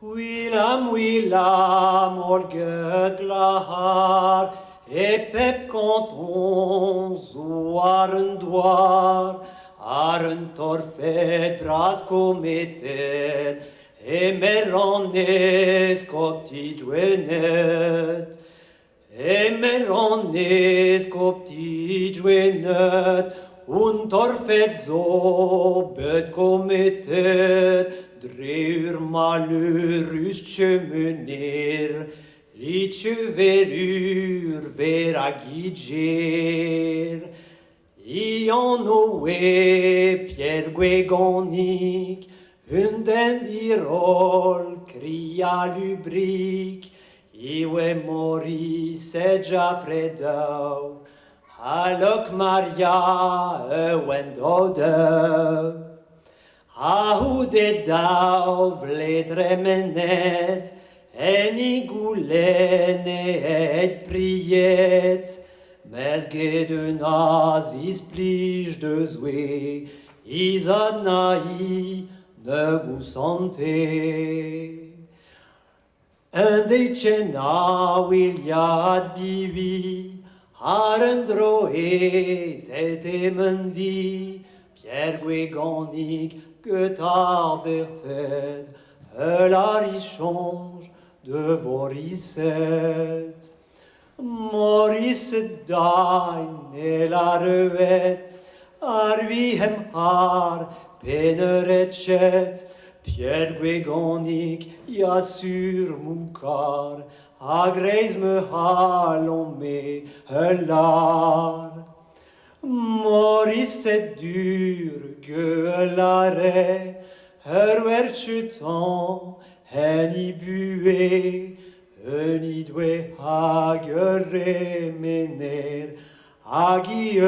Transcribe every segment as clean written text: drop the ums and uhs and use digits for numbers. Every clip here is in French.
Willam, olget glahar, e pep canton zo aren torfet braskometet, e merannes kopti dwenet, un torfet zo bet kometet, dreur malheureux meneer, liedje verur veragidger. Ian oe Pierre Guéganic, hunden dirol cria lubric, iwe Maurice Jaffredau, halok Maria wendode. How de dau vledre menet, en I goulene et priet, mes gedun az is plige de zwe, is adnai ne gousante. Un de chena Williad bibi, harendro et emendi, Pierre Guéganic, que tarderted, la richange de Vorisset. Maurice dain et la revette, arvihem har peneretchet, Pierre Guéganic, ya sur moukar, agreis me halon me helar. Maurice est dur que l'arrêt, herwerchutan, en I bué, en I dwe hagere mener, agi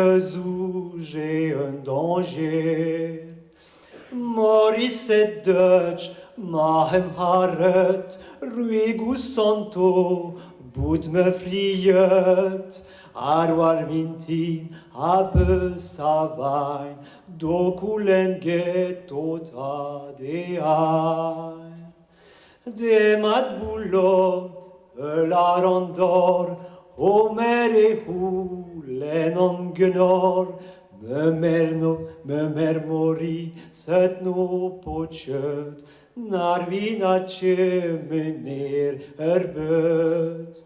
j'ai un danger. Maurice est Dutch, mahem haret, ruigus santo, bout me friet, arwar mintin, abe savain, dokulen getota de ai. De mat boulot, la randor, Omer et hulen en gnor, me mer mori, set no potchet, narvina mener erbet.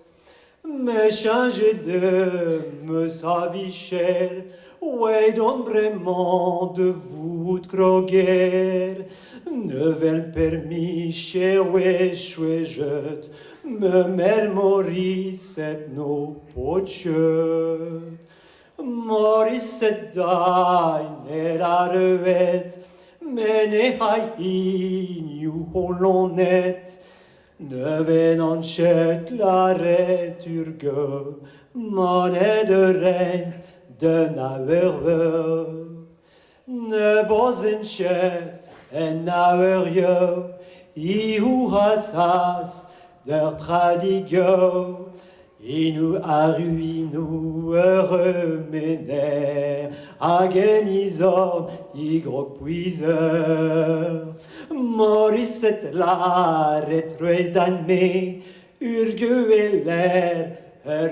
Me changer de me savicher, ouais d'ombrement de voûte croguer, ne vel permis chez ouais chouejet, me mer Maurice et no potchet. Maurice et dain et la revette, mene haïn you holonet, ne venan chet la returge, manet de rent de naverve. Ne bozen chet en naverje, ihu hasas der pradigo, inu aruinu remener, agenizom igrok puiser. Maurice et la retrues d'anme, urgue l'air,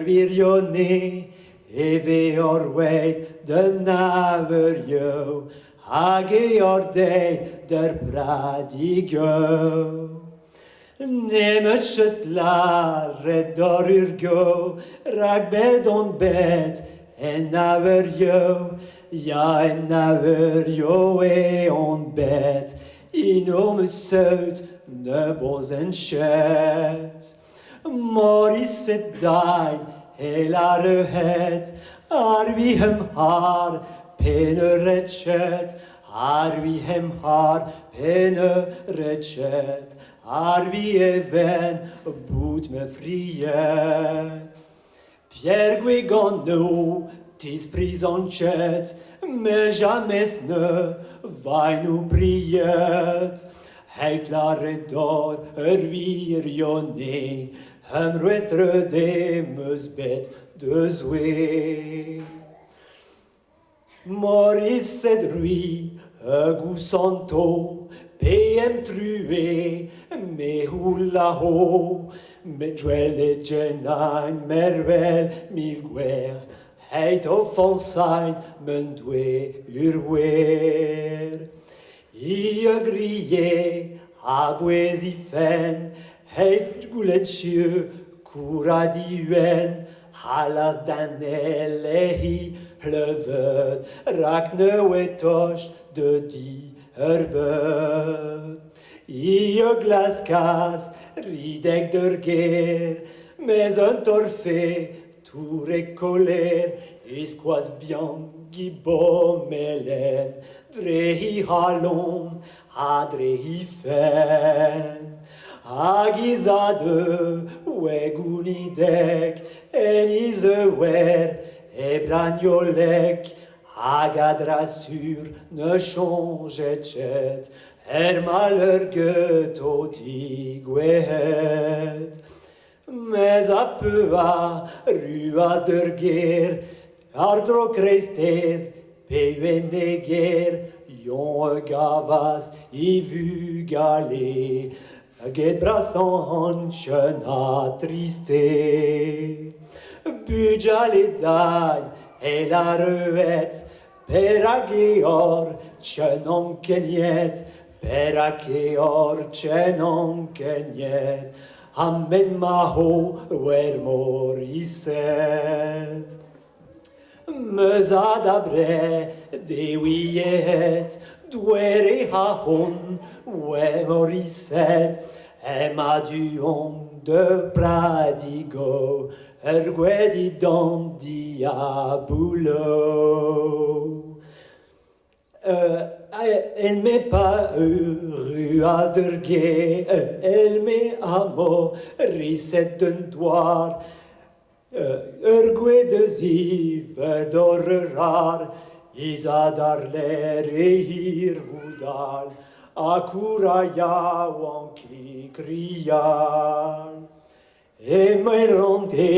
virionné, eve orweit de naverio, hage ordei der pradigo. Nemet chet la redor urgo, ragbed on bet, en naverio, ja en naverio e on bet, inom seut ne bozen chet. Maurice et dain, et la rehet, arvihem har, peneretchet, arvihem har, peneretchet, arvi even, bout me friet. Pierre Guéganic, tis prisonchet, mais jamais ne vai nous priet. Heit la redor, virionné, ruestre de meusbet de zoué. Maurice et lui, goût santo, PM trué, me hula-ho, me dwelle genain, mervel, mil guerre, heit offensain, men dwe urwer. I grillé, a boesi fen, heit gouletchieu, coura dien, halas dan elehi, pleuvet, rak neuetoch de di herbet. I glaskas, ridek der guerre, mais un torfé, tout récoller, esquas bien gibo melen, drehi halon, adrehi fen. Agizade, wegunidek, enizewer, ebragnolek, agadra sur, ne change chet, malheur götoti guet. Mais a peu a ruas der guerre, ardro crestes, peveneguer, yon gavas, i vu galer, get brassan chena triste. Budja le dagne, et la ruette, per ageor, chenon kenyet, per ageor, chenon kenyet, amen maho, wer moriset. Meus dabre, dewiet, duere hahon, wer moriset, Emma duon de pradigo, erguedi don diabulo. Elle m'est pas ruas der guerre, elle m'est amo, risset d'un doar, ergue de ziver d'horreur, isadar l'air et hir vudal, acuraya wanki crial. Et me ronde,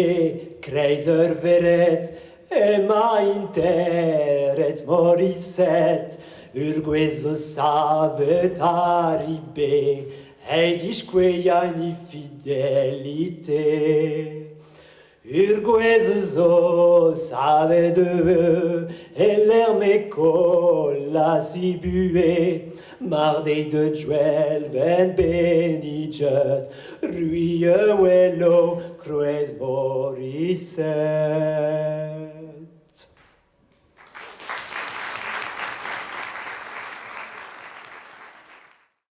kreiser veret, et ma interet morisset, urgueso savet arribe, ed isqueia in fidelite. Urgueso save de et l'air me colla si bué, marde de juel ven beniget, ruie wello crues morisset.